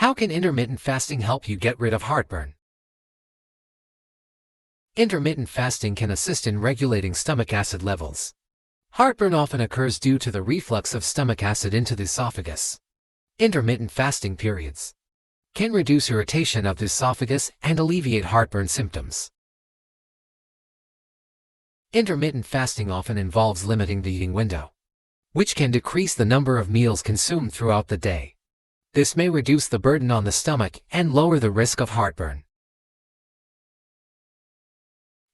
How can intermittent fasting help you get rid of heartburn? Intermittent fasting can assist in regulating stomach acid levels. Heartburn often occurs due to the reflux of stomach acid into the esophagus. Intermittent fasting periods can reduce irritation of the esophagus and alleviate heartburn symptoms. Intermittent fasting often involves limiting the eating window, which can decrease the number of meals consumed throughout the day. This may reduce the burden on the stomach and lower the risk of heartburn.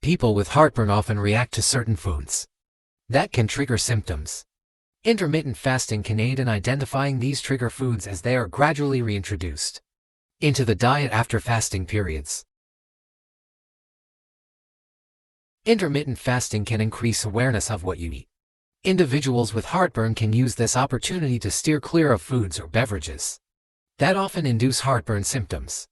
People with heartburn often react to certain foods that can trigger symptoms. Intermittent fasting can aid in identifying these trigger foods as they are gradually reintroduced into the diet after fasting periods. Intermittent fasting can increase awareness of what you eat. Individuals with heartburn can use this opportunity to steer clear of foods or beverages that often induce heartburn symptoms.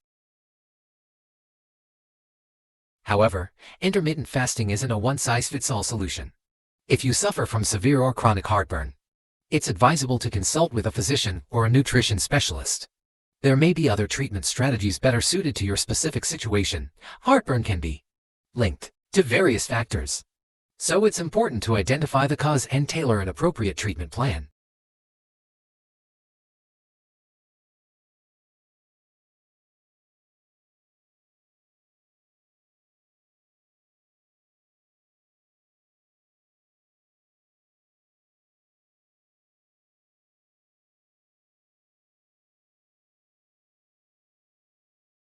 However, intermittent fasting isn't a one-size-fits-all solution. If you suffer from severe or chronic heartburn, it's advisable to consult with a physician or a nutrition specialist. There may be other treatment strategies better suited to your specific situation. Heartburn can be linked to various factors, so it's important to identify the cause and tailor an appropriate treatment plan.